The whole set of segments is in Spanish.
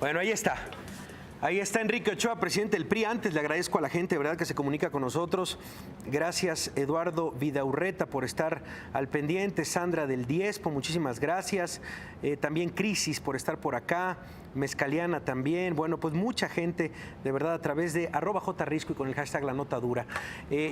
Bueno, ahí está. Ahí está Enrique Ochoa, presidente del PRI. Antes le agradezco a la gente, de verdad, que se comunica con nosotros. Gracias, Eduardo Vidaurreta, por estar al pendiente. Sandra del Diezpo, muchísimas gracias. También Crisis por estar por acá. Mezcaliana también. Bueno, pues mucha gente, de verdad, a través de @jrisco y con el hashtag La Nota Dura.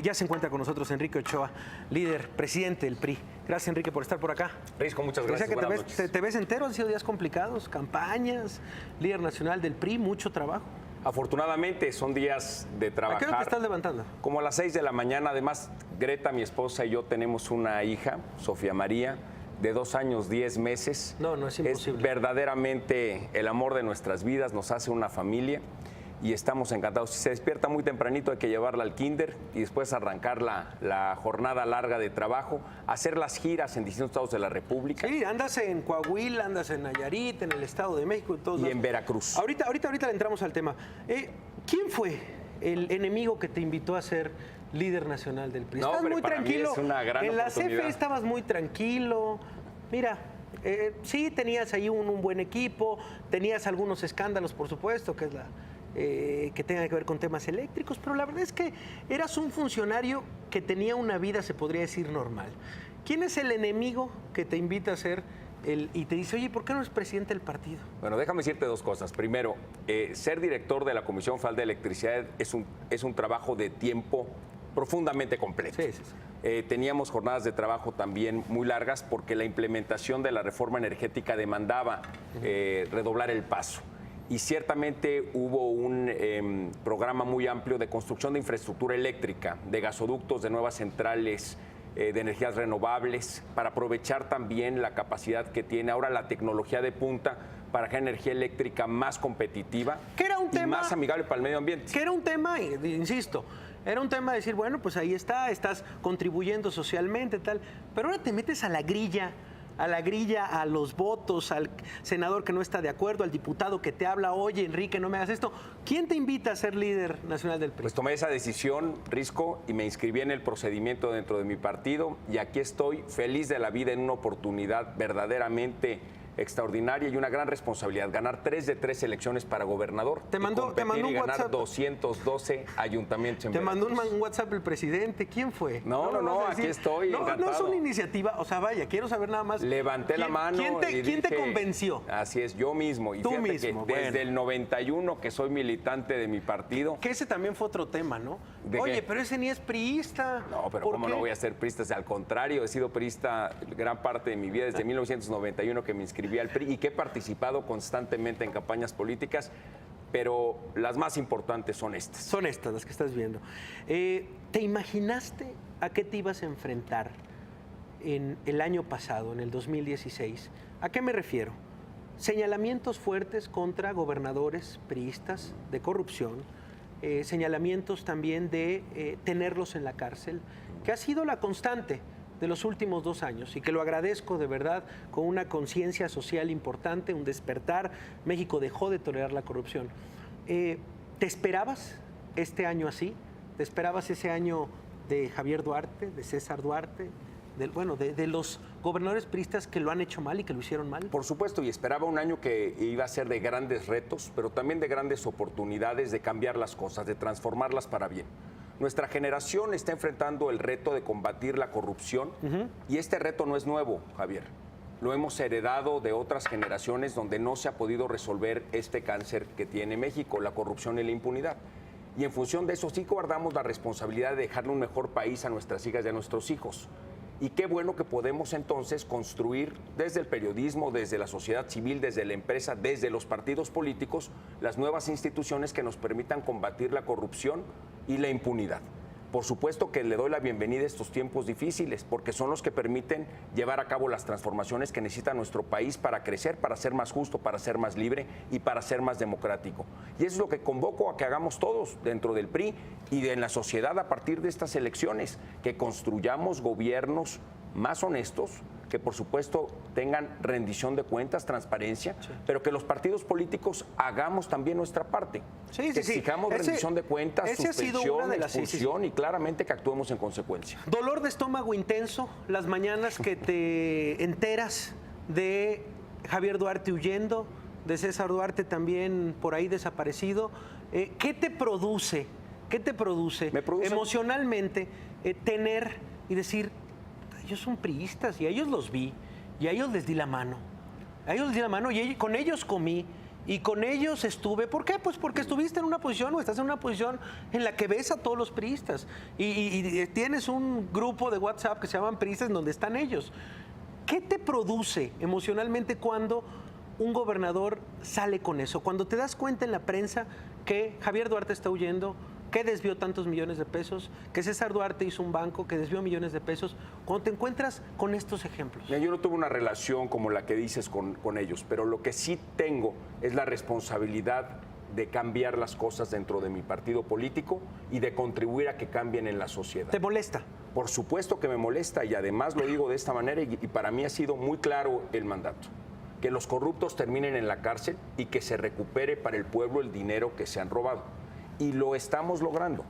Ya se encuentra con nosotros Enrique Ochoa, líder, presidente del PRI. Gracias, Enrique, por estar por acá. Risco, muchas gracias. Que te ves entero, han sido días complicados, campañas, líder nacional del PRI, mucho trabajo. Afortunadamente son días de trabajar. ¿A qué hora te estás levantando? Como a las 6 de la mañana. Además, Greta, mi esposa, y yo tenemos una hija, Sofía María, de 2 años, 10 meses. No es imposible. Es verdaderamente el amor de nuestras vidas, nos hace una familia y estamos encantados. Si se despierta muy tempranito hay que llevarla al kinder y después arrancar la jornada larga de trabajo, hacer las giras en distintos estados de la República. Sí, andas en Coahuila, andas en Nayarit, en el Estado de México y todos. Y en Veracruz. Ahorita le entramos al tema. ¿Quién fue el enemigo que te invitó a ser líder nacional del PRI? No, Estás muy tranquilo. Es una gran en la oportunidad. CFE estabas muy tranquilo. Mira, sí tenías ahí un buen equipo, tenías algunos escándalos, por supuesto, que es que tenga que ver con temas eléctricos, pero la verdad es que eras un funcionario que tenía una vida, se podría decir, normal. ¿Quién es el enemigo que te invita a ser y te dice, oye, ¿por qué no eres presidente del partido? Bueno, déjame decirte dos cosas. Primero, ser director de la Comisión Federal de Electricidad es un trabajo de tiempo profundamente completo. Sí. Teníamos jornadas de trabajo también muy largas porque la implementación de la reforma energética demandaba redoblar el paso. Y ciertamente hubo un programa muy amplio de construcción de infraestructura eléctrica, de gasoductos, de nuevas centrales de energías renovables, para aprovechar también la capacidad que tiene ahora la tecnología de punta para generar energía eléctrica más competitiva y más amigable para el medio ambiente. Que era un tema, insisto, era un tema de decir, bueno, pues ahí estás contribuyendo socialmente, tal, pero ahora te metes a la grilla, a los votos, al senador que no está de acuerdo, al diputado que te habla, oye, Enrique, no me hagas esto. ¿Quién te invita a ser líder nacional del PRI? Pues tomé esa decisión, Risco, y me inscribí en el procedimiento dentro de mi partido y aquí estoy feliz de la vida en una oportunidad verdaderamente extraordinaria y una gran responsabilidad, ganar 3 de 3 elecciones para gobernador. Te mandó un ganar WhatsApp. 212 ayuntamientos en Te mandó Veracruz. un WhatsApp el presidente. ¿Quién fue? No, aquí estoy, encantado. No es una iniciativa, o sea, vaya, quiero saber nada más. Levanté la mano. ¿Quién te convenció? Así es, yo mismo. Y tú fíjate mismo, que desde el 91 que soy militante de mi partido. Que ese también fue otro tema, ¿no? Oye, pero ese ni es priista. No, pero ¿cómo no voy a ser priista? Al contrario, he sido priista gran parte de mi vida, desde 1991 que me inscribí al PRI y que he participado constantemente en campañas políticas, pero las más importantes son estas. Son estas las que estás viendo. ¿Te imaginaste a qué te ibas a enfrentar en el año pasado, en el 2016? ¿A qué me refiero? Señalamientos fuertes contra gobernadores priistas de corrupción, señalamientos también de tenerlos en la cárcel, que ha sido la constante de los últimos 2 años y que lo agradezco de verdad, con una conciencia social importante, un despertar. México dejó de tolerar la corrupción. ¿Te esperabas este año así? ¿Te esperabas ese año de Javier Duarte, de César Duarte, de los gobernadores priistas que lo han hecho mal y que lo hicieron mal? Por supuesto, y esperaba un año que iba a ser de grandes retos, pero también de grandes oportunidades de cambiar las cosas, de transformarlas para bien. Nuestra generación está enfrentando el reto de combatir la corrupción y este reto no es nuevo, Javier. Lo hemos heredado de otras generaciones donde no se ha podido resolver este cáncer que tiene México, la corrupción y la impunidad. Y en función de eso sí guardamos la responsabilidad de dejarle un mejor país a nuestras hijas y a nuestros hijos. Y qué bueno que podemos entonces construir desde el periodismo, desde la sociedad civil, desde la empresa, desde los partidos políticos, las nuevas instituciones que nos permitan combatir la corrupción y la impunidad. Por supuesto que le doy la bienvenida a estos tiempos difíciles, porque son los que permiten llevar a cabo las transformaciones que necesita nuestro país para crecer, para ser más justo, para ser más libre y para ser más democrático. Y eso es lo que convoco a que hagamos todos dentro del PRI y en la sociedad a partir de estas elecciones, que construyamos gobiernos más honestos, que por supuesto tengan rendición de cuentas, transparencia, pero que los partidos políticos hagamos también nuestra parte. Que exijamos rendición de cuentas, suspensión, expulsión y claramente que actuemos en consecuencia. Dolor de estómago intenso, las mañanas que te enteras de Javier Duarte huyendo, de César Duarte también por ahí desaparecido. ¿Qué te produce emocionalmente tener y decir, ellos son priistas y a ellos los vi y a ellos les di la mano? A ellos les di la mano y con ellos comí y con ellos estuve. ¿Por qué? Pues porque estuviste en una posición o estás en una posición en la que ves a todos los priistas y tienes un grupo de WhatsApp que se llaman priistas en donde están ellos. ¿Qué te produce emocionalmente cuando un gobernador sale con eso? Cuando te das cuenta en la prensa que Javier Duarte está huyendo, que desvió tantos millones de pesos, que César Duarte hizo un banco que desvió millones de pesos, cuando te encuentras con estos ejemplos. Mira, yo no tuve una relación como la que dices con ellos, pero lo que sí tengo es la responsabilidad de cambiar las cosas dentro de mi partido político y de contribuir a que cambien en la sociedad. ¿Te molesta? Por supuesto que me molesta y además lo digo de esta manera y para mí ha sido muy claro el mandato. Que los corruptos terminen en la cárcel y que se recupere para el pueblo el dinero que se han robado. Y lo estamos logrando.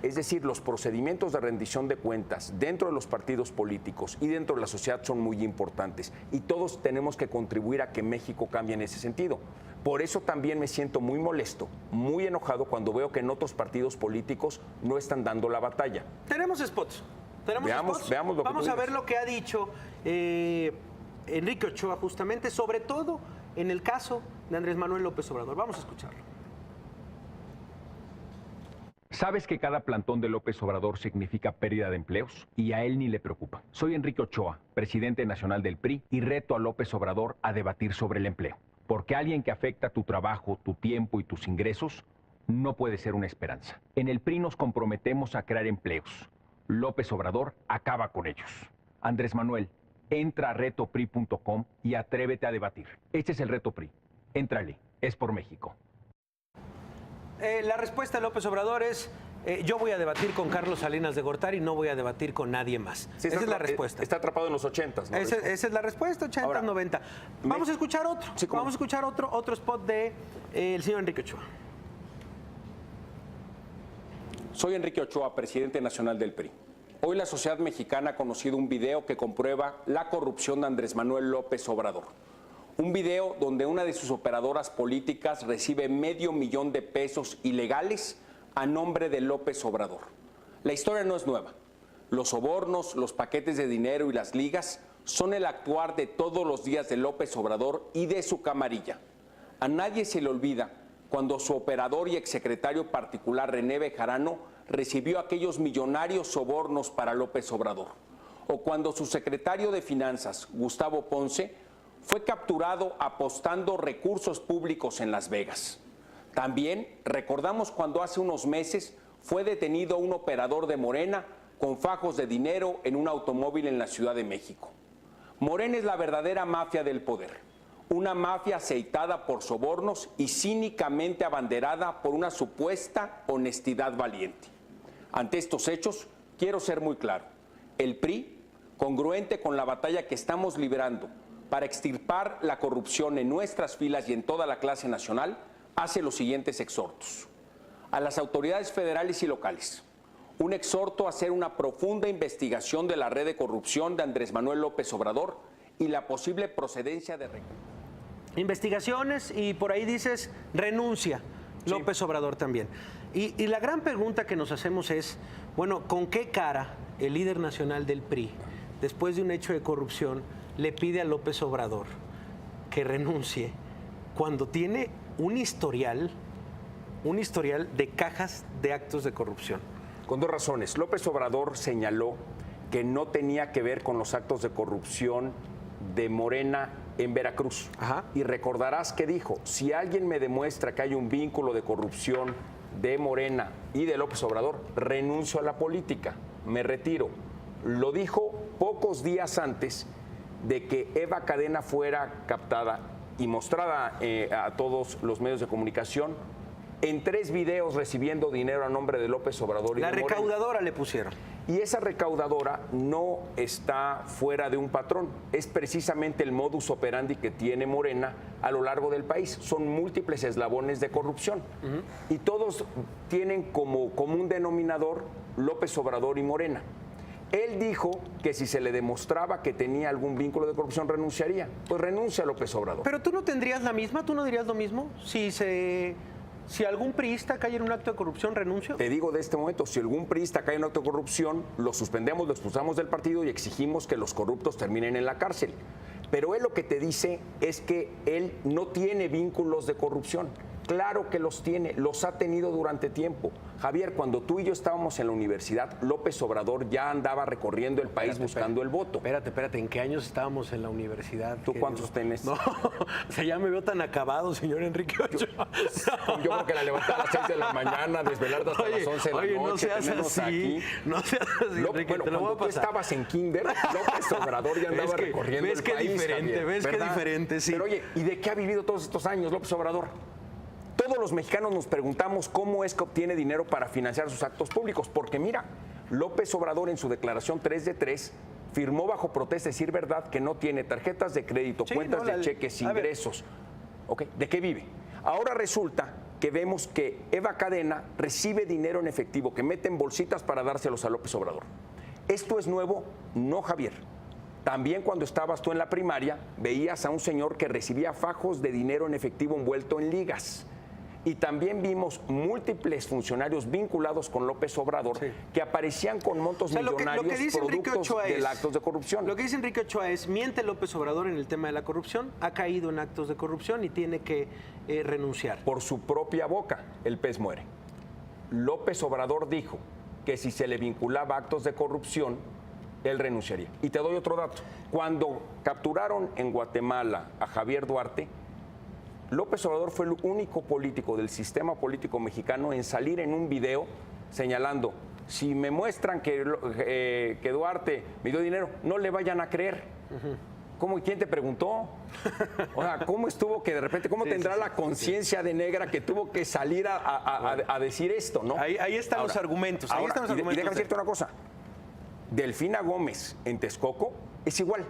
Es decir, los procedimientos de rendición de cuentas dentro de los partidos políticos y dentro de la sociedad son muy importantes y todos tenemos que contribuir a que México cambie en ese sentido. Por eso también me siento muy molesto, muy enojado cuando veo que en otros partidos políticos no están dando la batalla. Tenemos spots. Veamos lo que Vamos a ver lo que ha dicho Enrique Ochoa justamente, sobre todo en el caso de Andrés Manuel López Obrador. Vamos a escucharlo. ¿Sabes que cada plantón de López Obrador significa pérdida de empleos? Y a él ni le preocupa. Soy Enrique Ochoa, presidente nacional del PRI, y reto a López Obrador a debatir sobre el empleo. Porque alguien que afecta tu trabajo, tu tiempo y tus ingresos no puede ser una esperanza. En el PRI nos comprometemos a crear empleos. López Obrador acaba con ellos. Andrés Manuel, entra a retopri.com y atrévete a debatir. Este es el reto PRI. Éntrale, es por México. La respuesta de López Obrador es, yo voy a debatir con Carlos Salinas de Gortari y no voy a debatir con nadie más. Sí, esa es la respuesta. Está atrapado en los 80s, ¿no? Esa es la respuesta, 80, Ahora, 90. Vamos a escuchar otro. Sí, vamos a escuchar otro spot de el señor Enrique Ochoa. Soy Enrique Ochoa, presidente nacional del PRI. Hoy la sociedad mexicana ha conocido un video que comprueba la corrupción de Andrés Manuel López Obrador. Un video donde una de sus operadoras políticas recibe $500,000 de pesos ilegales a nombre de López Obrador. La historia no es nueva. Los sobornos, los paquetes de dinero y las ligas son el actuar de todos los días de López Obrador y de su camarilla. A nadie se le olvida cuando su operador y exsecretario particular René Bejarano recibió aquellos millonarios sobornos para López Obrador. O cuando su secretario de Finanzas, Gustavo Ponce, fue capturado apostando recursos públicos en Las Vegas. También recordamos cuando hace unos meses fue detenido un operador de Morena con fajos de dinero en un automóvil en la Ciudad de México. Morena es la verdadera mafia del poder, una mafia aceitada por sobornos y cínicamente abanderada por una supuesta honestidad valiente. Ante estos hechos, quiero ser muy claro. El PRI, congruente con la batalla que estamos librando para extirpar la corrupción en nuestras filas y en toda la clase nacional, hace los siguientes exhortos. A las autoridades federales y locales, un exhorto a hacer una profunda investigación de la red de corrupción de Andrés Manuel López Obrador y la posible procedencia de recursos. Investigaciones y por ahí dices renuncia López Obrador también. Y la gran pregunta que nos hacemos es, bueno, ¿con qué cara el líder nacional del PRI, después de un hecho de corrupción, le pide a López Obrador que renuncie cuando tiene un historial de cajas de actos de corrupción? Con dos razones. López Obrador señaló que no tenía que ver con los actos de corrupción de Morena en Veracruz. Ajá. Y recordarás que dijo, si alguien me demuestra que hay un vínculo de corrupción de Morena y de López Obrador, renuncio a la política, me retiro. Lo dijo pocos días antes de que Eva Cadena fuera captada y mostrada a todos los medios de comunicación en 3 videos recibiendo dinero a nombre de López Obrador y La de Morena. recaudadora le pusieron. Y esa recaudadora no está fuera de un patrón, es precisamente el modus operandi que tiene Morena a lo largo del país. Son múltiples eslabones de corrupción y todos tienen como común denominador López Obrador y Morena. Él dijo que si se le demostraba que tenía algún vínculo de corrupción renunciaría. Pues renuncia López Obrador. Pero tú no tendrías la misma, tú no dirías lo mismo. Si algún priista cae en un acto de corrupción, renuncio. Te digo de este momento, si algún priista cae en acto de corrupción, lo suspendemos, lo expulsamos del partido y exigimos que los corruptos terminen en la cárcel. Pero él lo que te dice es que él no tiene vínculos de corrupción. Claro que los tiene, los ha tenido durante tiempo. Javier, cuando tú y yo estábamos en la universidad, López Obrador ya andaba recorriendo el país buscando el voto. Espérate, ¿en qué años estábamos en la universidad? ¿Tú cuántos tenés? No, o sea, ya me veo tan acabado, señor Enrique Ochoa. Yo creo que la levanté a las 6 de la mañana, desvelarte hasta las 11 de la noche, no seas tenernos así, aquí. No seas así, Enrique, bueno, te lo voy cuando a tú pasar. estabas en kinder, López Obrador ya andaba recorriendo el país. ¿Ves qué diferente? Sí. Pero oye, ¿y de qué ha vivido todos estos años López Obrador? Todos los mexicanos nos preguntamos cómo es que obtiene dinero para financiar sus actos públicos, porque mira, López Obrador en su declaración 3 de 3 firmó bajo protesta decir verdad que no tiene tarjetas de crédito, Sí, cuentas no, de cheques, ingresos. ¿Okay? ¿De qué vive? Ahora resulta que vemos que Eva Cadena recibe dinero en efectivo que mete en bolsitas para dárselos a López Obrador. ¿Esto es nuevo? No, Javier. También cuando estabas tú en la primaria, veías a un señor que recibía fajos de dinero en efectivo envuelto en ligas. Y también vimos múltiples funcionarios vinculados con López Obrador que aparecían con montos millonarios productos de actos de corrupción. Lo que dice Enrique Ochoa es, miente López Obrador en el tema de la corrupción, ha caído en actos de corrupción y tiene que renunciar. Por su propia boca, el pez muere. López Obrador dijo que si se le vinculaba a actos de corrupción, él renunciaría. Y te doy otro dato. Cuando capturaron en Guatemala a Javier Duarte, López Obrador fue el único político del sistema político mexicano en salir en un video señalando, si me muestran que Duarte me dio dinero, no le vayan a creer. ¿Cómo? ¿Quién te preguntó? O sea, ¿cómo estuvo que de repente, cómo tendrá la conciencia de negra que tuvo que salir a decir esto, ¿no? Ahí están los argumentos. Ahí están los argumentos. Y déjame decirte una cosa. Delfina Gómez en Texcoco es igual.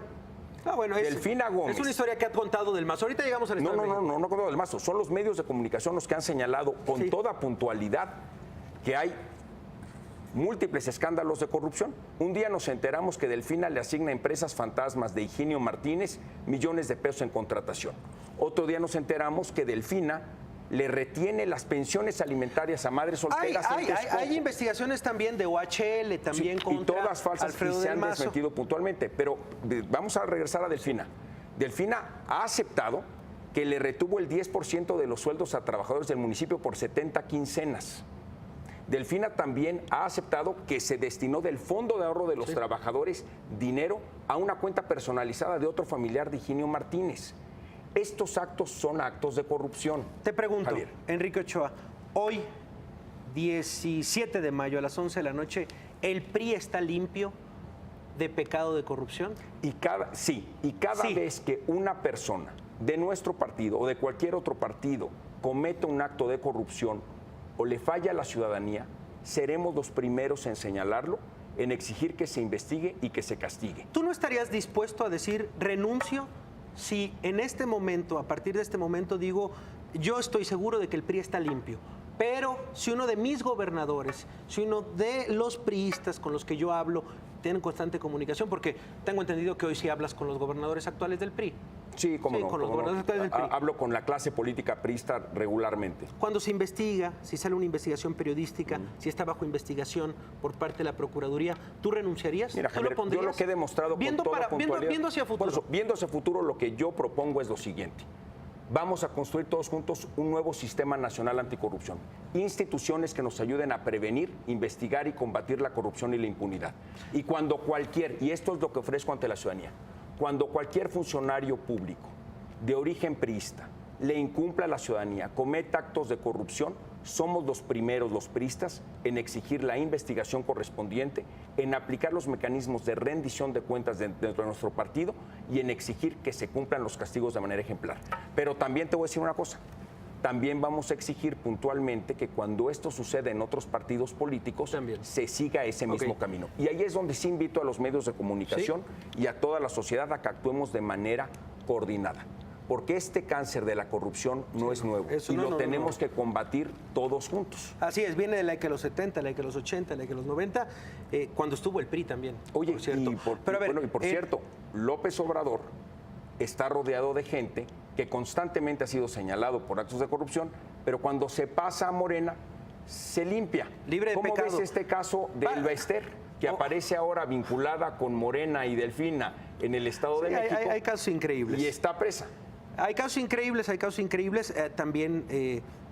Delfina Gómez. Es una historia que ha contado Del Mazo. Ahorita llegamos al estado de México. No contado Del Mazo. Son los medios de comunicación los que han señalado con toda puntualidad que hay múltiples escándalos de corrupción. Un día nos enteramos que Delfina le asigna a empresas fantasmas de Higinio Martínez millones de pesos en contratación. Otro día nos enteramos que Delfina le retiene las pensiones alimentarias a madres solteras. Hay investigaciones también de OHL, también contra y todas falsas Alfredo y se Del han Mazo. desmentido puntualmente. Pero vamos a regresar a Delfina. Delfina ha aceptado que le retuvo el 10% de los sueldos a trabajadores del municipio por 70 quincenas. Delfina también ha aceptado que se destinó del fondo de ahorro de los trabajadores dinero a una cuenta personalizada de otro familiar de Higinio Martínez. Estos actos son actos de corrupción. Te pregunto, Javier. Enrique Ochoa, hoy, 17 de mayo a las 11 de la noche, ¿el PRI está limpio de pecado de corrupción? Y cada vez que una persona de nuestro partido o de cualquier otro partido cometa un acto de corrupción o le falla a la ciudadanía, seremos los primeros en señalarlo, en exigir que se investigue y que se castigue. ¿Tú no estarías dispuesto a decir renuncio si en este momento, a partir de este momento, digo, yo estoy seguro de que el PRI está limpio? Pero si uno de mis gobernadores, si uno de los priistas con los que yo hablo, tienen constante comunicación, porque tengo entendido que hoy sí hablas con los gobernadores actuales del PRI. Sí, cómo no. Con los gobernadores actuales del PRI. Hablo con la clase política priista regularmente. Cuando se investiga, si sale una investigación periodística, si está bajo investigación por parte de la Procuraduría, ¿tú renunciarías? Mira, Javier, yo lo que he demostrado viendo con toda puntualidad, viendo hacia futuro. Por eso, viendo hacia futuro, lo que yo propongo es lo siguiente. Vamos a construir todos juntos un nuevo sistema nacional anticorrupción. Instituciones que nos ayuden a prevenir, investigar y combatir la corrupción y la impunidad. Y cuando y esto es lo que ofrezco ante la ciudadanía, cuando cualquier funcionario público de origen priista le incumpla a la ciudadanía, cometa actos de corrupción, somos los primeros, los priistas, en exigir la investigación correspondiente, en aplicar los mecanismos de rendición de cuentas dentro de nuestro partido y en exigir que se cumplan los castigos de manera ejemplar. Pero también te voy a decir una cosa. También vamos a exigir puntualmente que cuando esto sucede en otros partidos políticos se siga ese mismo camino. Y ahí es donde sí invito a los medios de comunicación y a toda la sociedad a que actuemos de manera coordinada. porque este cáncer de la corrupción no es nuevo Eso y no, lo no, tenemos que combatir todos juntos. Así es, viene de la de los 70, la de los 80, la de los 90, cuando estuvo el PRI también. Oye, por cierto. Pero a ver, y por cierto, López Obrador está rodeado de gente que constantemente ha sido señalado por actos de corrupción, pero cuando se pasa a Morena, se limpia. Libre de ¿Cómo pecado. ves este caso de Elba Ester, que aparece ahora vinculada con Morena y Delfina en el Estado de México? Hay casos increíbles. Y está presa. Hay casos increíbles, hay casos increíbles. También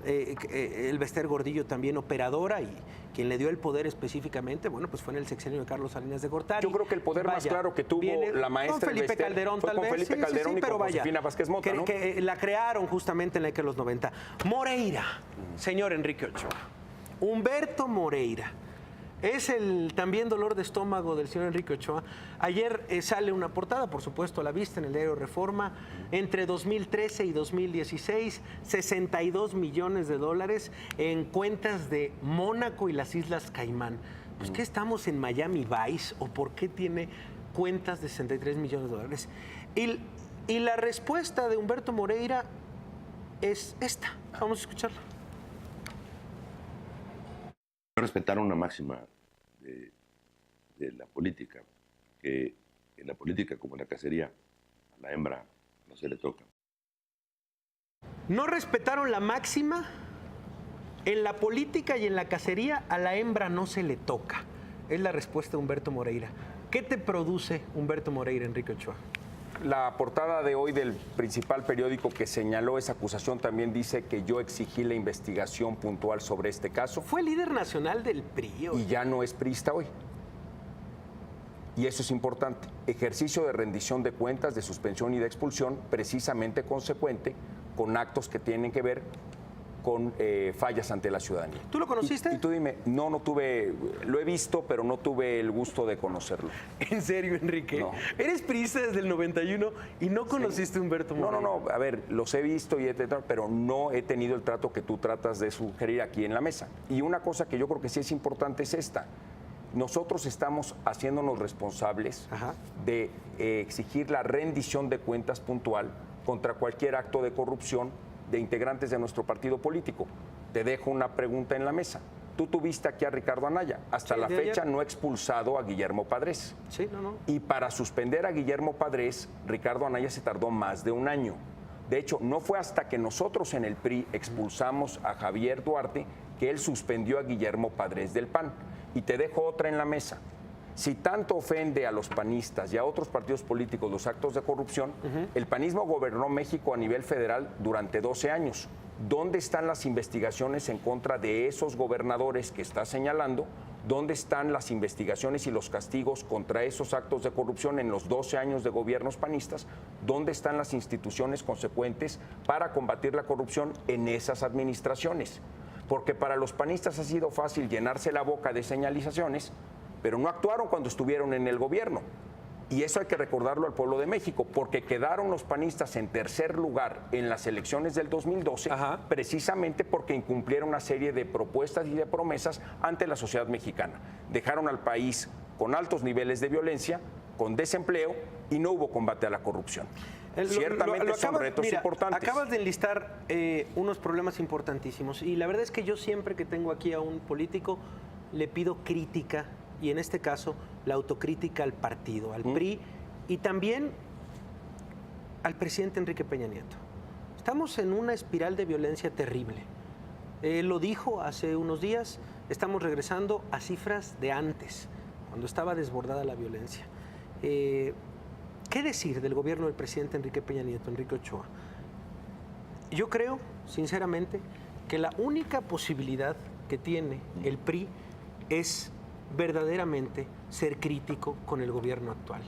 Elba Ester Gordillo, también operadora, y quien le dio el poder específicamente, bueno, pues fue en el sexenio de Carlos Salinas de Gortari. Yo creo que el poder más claro que tuvo la maestra con Felipe Elba Ester Calderón, fue tal con vez. Felipe Calderón y pero con vaya, Josefina Vázquez Mota, ¿no? que la crearon justamente en la década de los 90. Moreira, señor Enrique Ochoa. Humberto Moreira. Es el también dolor de estómago del señor Enrique Ochoa. Ayer sale una portada, por supuesto, a la vista en el diario Reforma. Entre 2013 y 2016, $62 millones en cuentas de Mónaco y las Islas Caimán. Pues, ¿qué estamos en Miami Vice o por qué tiene cuentas de $63 millones? Y la respuesta de Humberto Moreira es esta. Vamos a escucharla. Respetar una máxima de la política, que en la política como en la cacería, a la hembra no se le toca. No respetaron la máxima. En la política y en la cacería a la hembra no se le toca. Es la respuesta de Humberto Moreira. ¿Qué te produce Humberto Moreira, Enrique Ochoa? La portada de hoy del principal periódico que señaló esa acusación también dice que yo exigí la investigación puntual sobre este caso. Fue líder nacional del PRI. Y ya no es priista hoy. Y eso es importante. Ejercicio de rendición de cuentas, de suspensión y de expulsión, precisamente consecuente con actos que tienen que ver con fallas ante la ciudadanía. ¿Tú lo conociste? Y tú dime, no tuve, lo he visto, pero no tuve el gusto de conocerlo. ¿En serio, Enrique? No. Eres priista desde el 91 y no conociste a Humberto Moreira. No, a ver, los he visto y pero no he tenido el trato que tú tratas de sugerir aquí en la mesa. Y una cosa que yo creo que sí es importante es esta. Nosotros estamos haciéndonos responsables de exigir la rendición de cuentas puntual contra cualquier acto de corrupción de integrantes de nuestro partido político. Te dejo una pregunta en la mesa. Tú tuviste aquí a Ricardo Anaya. Hasta la fecha no ha expulsado a Guillermo Padres. Sí, no. Y para suspender a Guillermo Padres, Ricardo Anaya se tardó más de un año. De hecho, no fue hasta que nosotros en el PRI expulsamos a Javier Duarte que él suspendió a Guillermo Padres del PAN. Y te dejo otra en la mesa. Si tanto ofende a los panistas y a otros partidos políticos los actos de corrupción, el panismo gobernó México a nivel federal durante 12 años. ¿Dónde están las investigaciones en contra de esos gobernadores que está señalando? ¿Dónde están las investigaciones y los castigos contra esos actos de corrupción en los 12 años de gobiernos panistas? ¿Dónde están las instituciones consecuentes para combatir la corrupción en esas administraciones? Porque para los panistas ha sido fácil llenarse la boca de señalizaciones, pero no actuaron cuando estuvieron en el gobierno. Y eso hay que recordarlo al pueblo de México, porque quedaron los panistas en tercer lugar en las elecciones del 2012, precisamente porque incumplieron una serie de propuestas y de promesas ante la sociedad mexicana. Dejaron al país con altos niveles de violencia, con desempleo, y no hubo combate a la corrupción. Ciertamente son retos importantes. Acabas de enlistar unos problemas importantísimos, y la verdad es que yo siempre que tengo aquí a un político le pido crítica, y en este caso la autocrítica al partido, al PRI, y también al presidente Enrique Peña Nieto. Estamos en una espiral de violencia terrible. Lo dijo hace unos días, estamos regresando a cifras de antes, cuando estaba desbordada la violencia. ¿Qué decir del gobierno del presidente Enrique Peña Nieto, Enrique Ochoa? Yo creo, sinceramente, que la única posibilidad que tiene el PRI es verdaderamente ser crítico con el gobierno actual.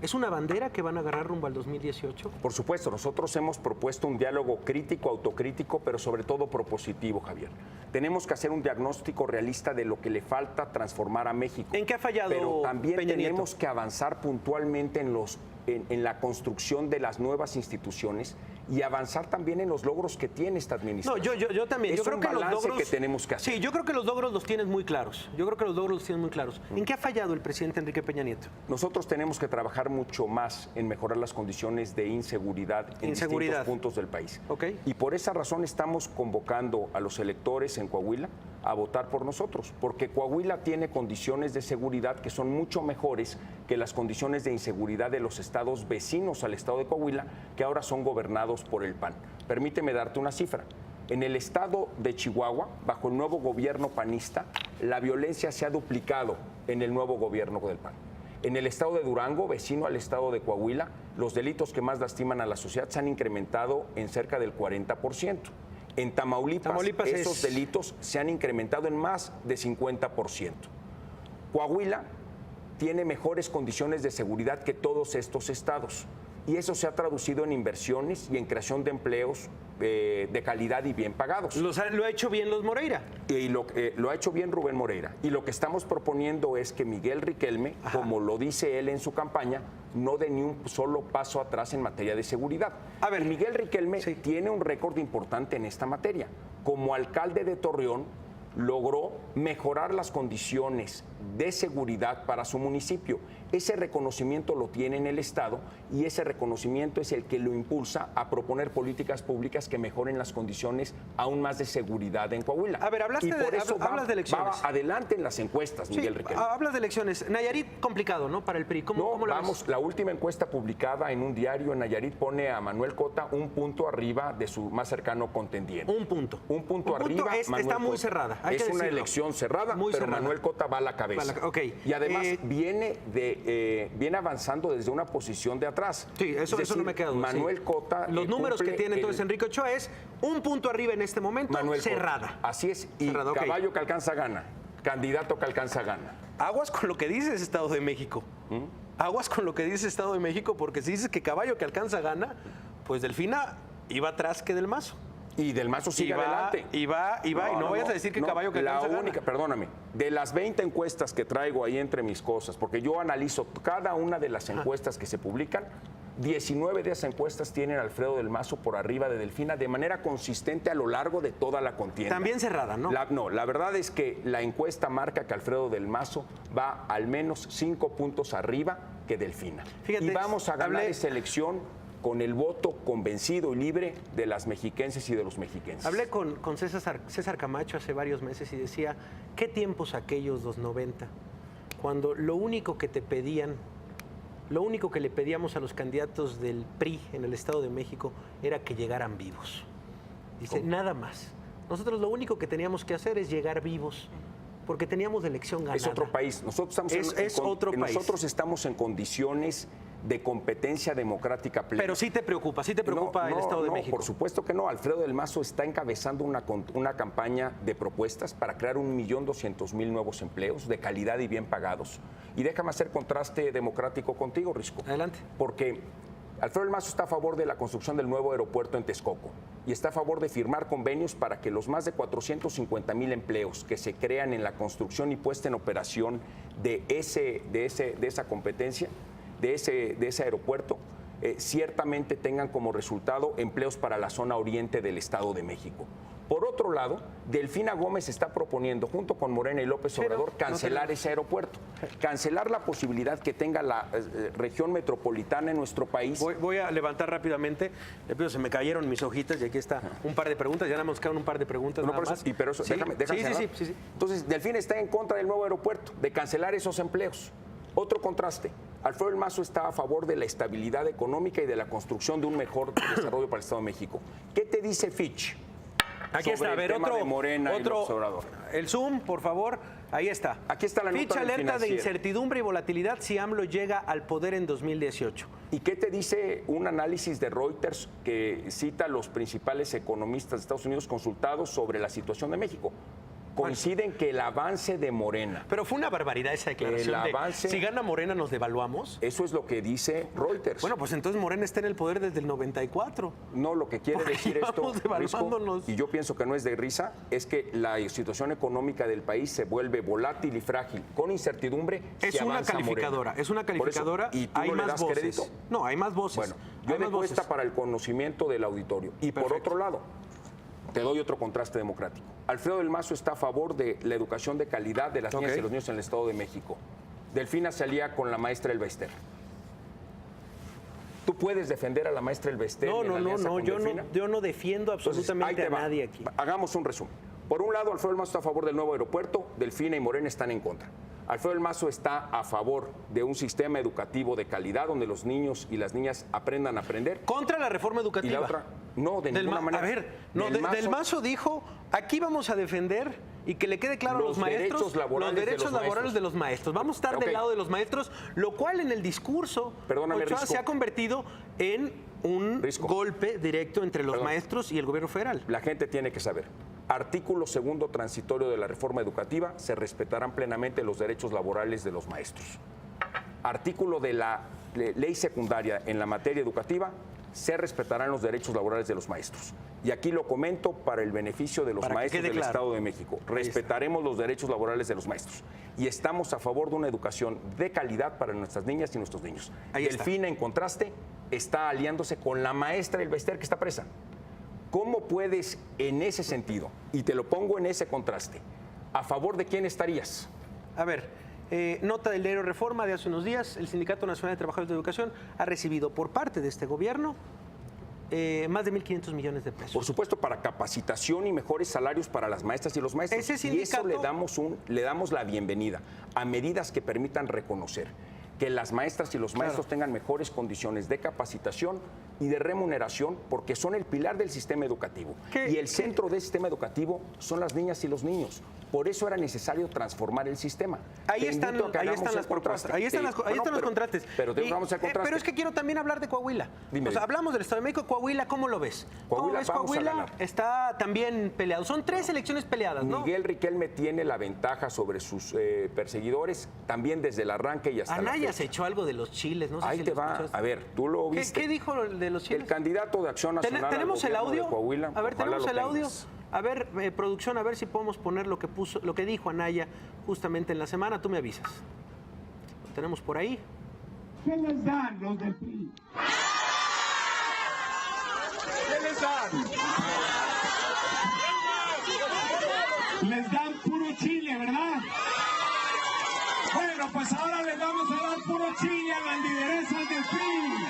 ¿Es una bandera que van a agarrar rumbo al 2018? Por supuesto, nosotros hemos propuesto un diálogo crítico, autocrítico, pero sobre todo propositivo, Javier. Tenemos que hacer un diagnóstico realista de lo que le falta transformar a México. ¿En qué ha fallado Pero también Peña tenemos Nieto? que avanzar puntualmente en la construcción de las nuevas instituciones y avanzar también en los logros que tiene esta No, administración. yo también. Es Yo creo un que los balance logros que tenemos que hacer. Sí, yo creo que los logros los tienes muy claros. Yo creo que los logros los tienes muy claros. ¿En qué ha fallado el presidente Enrique Peña Nieto? Nosotros tenemos que trabajar mucho más en mejorar las condiciones de inseguridad en distintos puntos del país. Ok. Y por esa razón estamos convocando a los electores en Coahuila a votar por nosotros, porque Coahuila tiene condiciones de seguridad que son mucho mejores que las condiciones de inseguridad de los estados vecinos al estado de Coahuila, que ahora son gobernados por el PAN. Permíteme darte una cifra. En el estado de Chihuahua, bajo el nuevo gobierno panista, la violencia se ha duplicado en el nuevo gobierno del PAN. En el estado de Durango, vecino al estado de Coahuila, los delitos que más lastiman a la sociedad se han incrementado en cerca del 40%. En Tamaulipas esos delitos se han incrementado en más de 50%. Coahuila tiene mejores condiciones de seguridad que todos estos estados. Y eso se ha traducido en inversiones y en creación de empleos de calidad y bien pagados. Lo ha hecho bien los Moreira. Y lo ha hecho bien Rubén Moreira. Y lo que estamos proponiendo es que Miguel Riquelme, como lo dice él en su campaña, no dé ni un solo paso atrás en materia de seguridad. A ver, y Miguel Riquelme tiene un récord importante en esta materia. Como alcalde de Torreón, logró mejorar las condiciones de seguridad para su municipio. Ese reconocimiento lo tiene en el Estado y ese reconocimiento es el que lo impulsa a proponer políticas públicas que mejoren las condiciones aún más de seguridad en Coahuila. A ver, hablas de elecciones. Va adelante en las encuestas, Miguel Riquelme. Hablas de elecciones. Nayarit, complicado, ¿no? Para el PRI. ¿Cómo lo ves? La última encuesta publicada en un diario en Nayarit pone a Manuel Cota un punto arriba de su más cercano contendiente. Un punto. Un punto arriba. Está muy cerrada. Es una elección cerrada, pero Manuel Cota va a la cabeza. Y además viene avanzando desde una posición de atrás. Sí, eso no me queda duda. Manuel Cota. Los números que tiene entonces Enrique Ochoa es un punto arriba en este momento, Manuel cerrada. Cota. Así es. Y cerrada, caballo que alcanza gana. Candidato que alcanza gana. Aguas con lo que dices, Estado de México. Aguas con lo que dice Estado de México, porque si dices que caballo que alcanza gana, pues Delfina iba atrás que Del Mazo. Y Del Mazo sigue adelante. Y no vayas a decir que caballo que alcanza gana. Perdóname, de las 20 encuestas que traigo ahí entre mis cosas, porque yo analizo cada una de las encuestas que se publican, 19 de esas encuestas tienen a Alfredo Del Mazo por arriba de Delfina de manera consistente a lo largo de toda la contienda. También cerrada, ¿no? La verdad es que la encuesta marca que Alfredo Del Mazo va al menos 5 puntos arriba que Delfina. Fíjate, y vamos a ganar esa elección con el voto convencido y libre de las mexiquenses y de los mexiquenses. Hablé con César Camacho hace varios meses y decía, ¿qué tiempos aquellos los 90? Cuando lo único que te pedían, lo único que le pedíamos a los candidatos del PRI en el Estado de México era que llegaran vivos. Dice, nada más. Nosotros lo único que teníamos que hacer es llegar vivos, porque teníamos la elección ganada. Es otro país. Nosotros estamos en condiciones de competencia democrática plena. Pero sí te preocupa el Estado de México. Por supuesto que no. Alfredo Del Mazo está encabezando una campaña de propuestas para crear 1.200.000 nuevos empleos de calidad y bien pagados. Y déjame hacer contraste democrático contigo, Risco. Adelante. Porque Alfredo Del Mazo está a favor de la construcción del nuevo aeropuerto en Texcoco y está a favor de firmar convenios para que los más de 450.000 empleos que se crean en la construcción y puesta en operación de esa competencia, de ese aeropuerto, ciertamente tengan como resultado empleos para la zona oriente del Estado de México. Por otro lado, Delfina Gómez está proponiendo, junto con Morena y López Obrador, cancelar ese aeropuerto, cancelar la posibilidad que tenga la región metropolitana en nuestro país. Voy a levantar rápidamente, se me cayeron mis hojitas y aquí está un par de preguntas, ya nos quedan un par de preguntas nada más. Déjame sí. Entonces, Delfina está en contra del nuevo aeropuerto, de cancelar esos empleos. Otro contraste, Alfredo Del Mazo está a favor de la estabilidad económica y de la construcción de un mejor desarrollo para el Estado de México. ¿Qué te dice Fitch? Aquí está, a ver, de Morena y López Obrador. El Zoom, por favor, ahí está. Aquí está la nota Fitch del alerta de Financiero. incertidumbre y volatilidad si AMLO llega al poder en 2018. ¿Y qué te dice un análisis de Reuters que cita a los principales economistas de Estados Unidos consultados sobre la situación de México? coinciden que el avance de Morena, Pero fue una barbaridad esa declaración El avance- si gana Morena nos devaluamos. eso es lo que dice Reuters. Bueno, pues entonces Morena está en el poder desde el 94. No, lo que quiere Porque decir esto, llevamos devaluándonos. Risco, y yo pienso que no es de risa, es que la situación económica del país se vuelve volátil y frágil, con incertidumbre. Es si una avanza calificadora, Morena. es una Por eso, calificadora. ¿y tú hay no le más das voces. crédito? No, hay más voces. Bueno, Hay yo de más voces. encuesta para el conocimiento del auditorio. Y por Perfecto. otro lado, te doy otro contraste democrático. Alfredo del Mazo está a favor de la educación de calidad de las niñas Ok. y los niños en el Estado de México. Delfina se alía con la maestra Elba Ester. ¿Tú puedes defender a la maestra Elba Ester? No, en la no, no, alianza no, con yo no, Delfina? yo no defiendo Entonces, absolutamente ahí a te va. nadie aquí. Hagamos un resumen. Por un lado, Alfredo del Mazo está a favor del nuevo aeropuerto, Delfina y Morena están en contra. Alfredo del Mazo está a favor de un sistema educativo de calidad donde los niños y las niñas aprendan a aprender. Contra la reforma Y educativa. la otra, no, de Del ninguna Ma- manera. A ver, no, Del Mazo dijo, aquí vamos a defender y que le quede claro a Los los maestros derechos laborales los de derechos los laborales maestros. de los maestros. Vamos a estar Ok. del lado de los maestros, lo cual en el discurso Perdóname, Ochoa, Risco. se ha convertido en un Risco. golpe directo entre los Perdón. maestros y el gobierno federal. La gente tiene que saber. Artículo segundo transitorio de la reforma educativa, se respetarán plenamente los derechos laborales de los maestros. Artículo de la ley secundaria en la materia educativa, se respetarán los derechos laborales de los maestros. Y aquí lo comento para el beneficio de los Para que maestros quede del claro. Estado de México. Respetaremos los derechos laborales de los maestros. Y estamos a favor de una educación de calidad para nuestras niñas y nuestros niños. Ahí está. Delfina, en contraste, está aliándose con la maestra Elba Ester, que está presa. ¿Cómo puedes, en ese sentido, y te lo pongo en ese contraste, a favor de quién estarías? A ver, nota del diario Reforma de hace unos días, el Sindicato Nacional de Trabajadores de Educación ha recibido por parte de este gobierno más de 1.500 millones de pesos. Por supuesto, para capacitación y mejores salarios para las maestras y los maestros. Ese Y eso sindicato- le damos la bienvenida a medidas que permitan reconocer que las maestras y los maestros tengan mejores condiciones de capacitación y de remuneración, porque son el pilar del sistema educativo. Y el centro del sistema educativo son las niñas y los niños. Por eso era necesario transformar el sistema. Ahí Te están, invito a que ahí hagamos están el las propuestas, contraste. ahí están, Sí, ahí están los contrastes. Pero Y, vamos al contraste. pero es que quiero también hablar de Coahuila. Dime. O sea, hablamos del Estado de México, Coahuila, ¿cómo lo ves? ¿Cómo Coahuila ves vamos a Coahuila? ganar. Está también peleado. Son 3 elecciones peleadas, ¿no? Miguel Riquelme tiene la ventaja sobre sus perseguidores, también desde el arranque y hasta la Anaya fecha. se echó algo de los chiles, no sé Ahí si te lo va. escuchaste. A ver, tú lo ¿Qué, viste. qué dijo de los chiles? El candidato de Acción Nacional al ¿Tenemos el gobierno de audio? Coahuila, A ver, ojalá tenemos lo el audio. tengas. A ver, producción, a ver si podemos poner lo que dijo Anaya justamente en la semana. Tú me avisas. Lo tenemos por ahí. ¿Qué les dan los del PRI? ¿Qué les dan? Les dan puro chile, ¿verdad? Bueno, pues ahora les vamos a dar puro chile a las lideresas del PRI.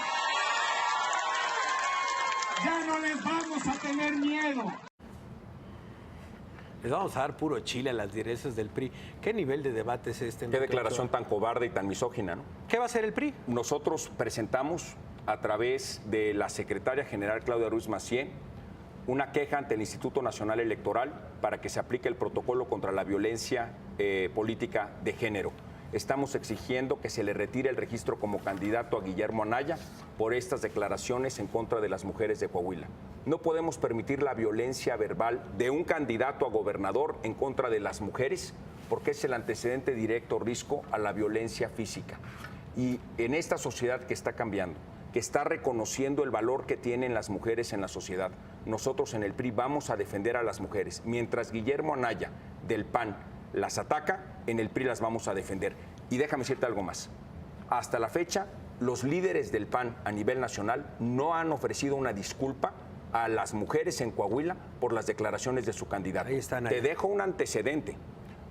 Ya no les vamos a tener miedo. Les vamos a dar puro chile a las direcciones del PRI. ¿Qué nivel de debate es este? Qué declaración tan cobarde y tan misógina, ¿no? ¿Qué va a hacer el PRI? Nosotros presentamos a través de la secretaria general Claudia Ruiz Massieu una queja ante el Instituto Nacional Electoral para que se aplique el protocolo contra la violencia política de género. Estamos exigiendo que se le retire el registro como candidato a Guillermo Anaya por estas declaraciones en contra de las mujeres de Coahuila. No podemos permitir la violencia verbal de un candidato a gobernador en contra de las mujeres, porque es el antecedente directo, Risco, a la violencia física. Y en esta sociedad que está cambiando, que está reconociendo el valor que tienen las mujeres en la sociedad, nosotros en el PRI vamos a defender a las mujeres. Mientras Guillermo Anaya, del PAN, las ataca, en el PRI las vamos a defender. Y déjame decirte algo más. Hasta la fecha, los líderes del PAN a nivel nacional no han ofrecido una disculpa a las mujeres en Coahuila por las declaraciones de su candidato. Ahí están, Te dejo un antecedente.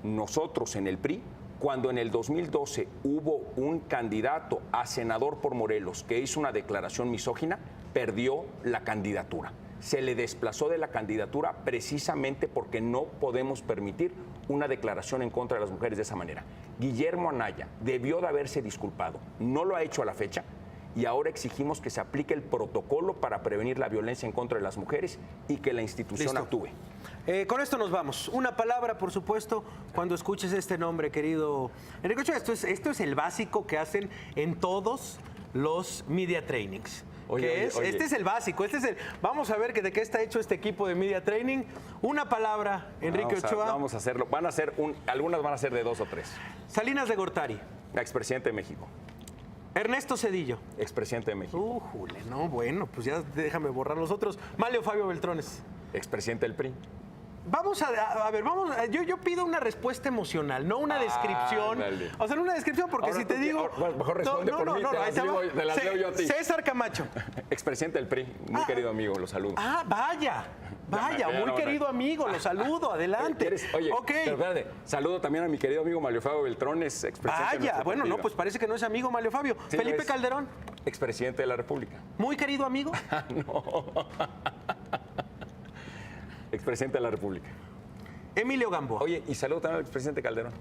Nosotros en el PRI, cuando en el 2012 hubo un candidato a senador por Morelos que hizo una declaración misógina, perdió la candidatura. Se le desplazó de la candidatura precisamente porque no podemos permitir una declaración en contra de las mujeres de esa manera. Guillermo Anaya debió de haberse disculpado, no lo ha hecho a la fecha y ahora exigimos que se aplique el protocolo para prevenir la violencia en contra de las mujeres y que la institución Listo. actúe. Con esto nos vamos. Una palabra, por supuesto, cuando escuches este nombre, querido Enrique Ochoa. Esto es el básico que hacen en todos los media trainings. ¿Qué es? oye. Este es el básico. Vamos a ver de qué está hecho este equipo de Media Training. Una palabra, Enrique Ochoa. Vamos a hacerlo. Algunas van a ser de 2 o 3. Salinas de Gortari. Expresidente de México. Ernesto Zedillo. Expresidente de México. Jule, no, bueno, pues ya déjame borrar los otros. Manlio Fabio Beltrones. Expresidente del PRI. Vamos a ver, yo pido una respuesta emocional, no una descripción. Dale. O sea, no una descripción, porque Ahora si te tú digo. mejor responde por mí, te las leo yo a ti. César Camacho. Expresidente del PRI, muy querido amigo, lo saludo. Vaya, muy querido amigo, lo saludo, adelante. Oye, Ok. pero espérate, saludo también a mi querido amigo Manlio Fabio Beltrones, expresidente de Vaya, nuestro bueno, partido. no, pues parece que no es amigo Manlio Fabio. Sí, Felipe lo es. Calderón, Expresidente de la República. muy querido amigo. Expresidente de la República. Emilio Gamboa. Oye, y saludo también al expresidente Calderón.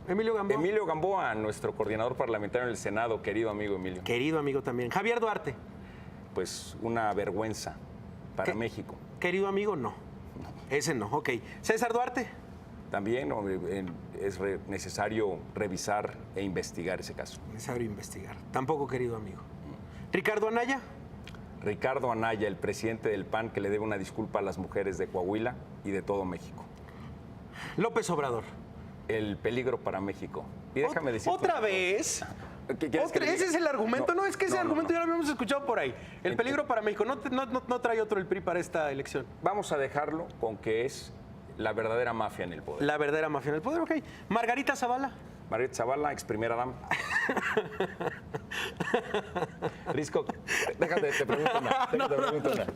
Emilio Gamboa. Emilio Gamboa, nuestro coordinador parlamentario en el Senado, querido amigo Emilio. Querido amigo también. Javier Duarte. Pues una vergüenza para México. Querido amigo, no. Ese no, ok. César Duarte. También es necesario revisar e investigar ese caso. Necesario investigar. Tampoco querido amigo. Ricardo Anaya. Ricardo Anaya, el presidente del PAN, que le debe una disculpa a las mujeres de Coahuila y de todo México. López Obrador. El peligro para México. Y déjame decirte ¿Otra vez? ¿Quieres que le diga? ¿Ese es el argumento? No, es que ese no, argumento no. ya lo habíamos escuchado por ahí. El peligro para México. No trae otro el PRI para esta elección. Vamos a dejarlo con que es la verdadera mafia en el poder. La verdadera mafia en el poder, ok. Margarita Zavala. Margarita Zavala, ex primera dama. Risco, déjate, te pregunto una.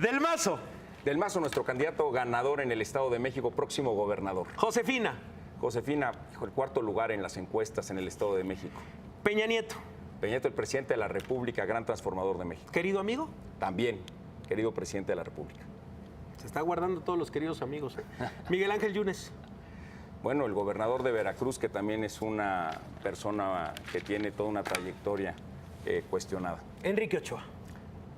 Del Mazo. Del Mazo, nuestro candidato ganador en el Estado de México, próximo gobernador. Josefina. Josefina, el 4º lugar en las encuestas en el Estado de México. Peña Nieto. Peña Nieto, el presidente de la República, gran transformador de México. Querido amigo. También, querido presidente de la República. Se está guardando todos los queridos amigos. Miguel Ángel Yunes. Bueno, el gobernador de Veracruz, que también es una persona que tiene toda una trayectoria cuestionada. Enrique Ochoa.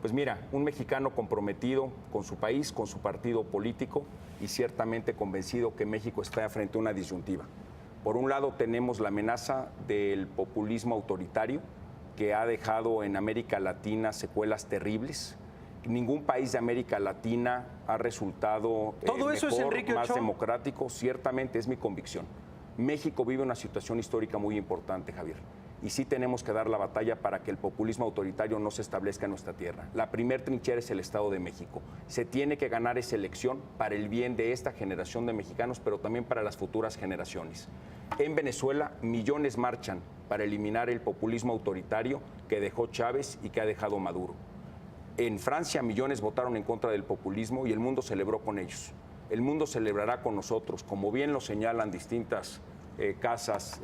Pues mira, un mexicano comprometido con su país, con su partido político y ciertamente convencido que México está frente a una disyuntiva. Por un lado tenemos la amenaza del populismo autoritario que ha dejado en América Latina secuelas terribles. Ningún país de América Latina ha resultado ¿Todo eso es Enrique más Ochoa? democrático, ciertamente es mi convicción. México vive una situación histórica muy importante, Javier. Y sí tenemos que dar la batalla para que el populismo autoritario no se establezca en nuestra tierra. La primer trinchera es el Estado de México. Se tiene que ganar esa elección para el bien de esta generación de mexicanos, pero también para las futuras generaciones. En Venezuela, millones marchan para eliminar el populismo autoritario que dejó Chávez y que ha dejado Maduro. En Francia, millones votaron en contra del populismo y el mundo celebró con ellos. El mundo celebrará con nosotros, como bien lo señalan distintas casas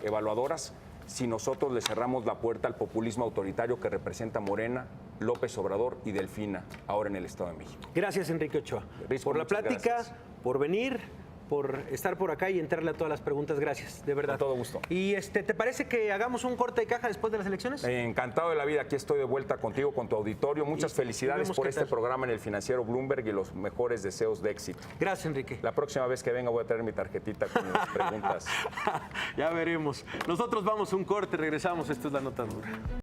evaluadoras, si nosotros le cerramos la puerta al populismo autoritario que representa Morena, López Obrador y Delfina, ahora en el Estado de México. Gracias, Enrique Ochoa. Risco, por la muchas plática, gracias. por venir, por estar por acá y entrarle a todas las preguntas. Gracias, de verdad. Con todo gusto. ¿Y ¿te parece que hagamos un corte de caja después de las elecciones? Encantado de la vida, aquí estoy de vuelta contigo, con tu auditorio. Muchas Y felicidades vemos por qué este tal. programa en el Financiero Bloomberg y los mejores deseos de éxito. Gracias, Enrique. La próxima vez que venga voy a traer mi tarjetita con las preguntas. Ya veremos. Nosotros vamos a un corte, regresamos. Esto es La Nota Dura.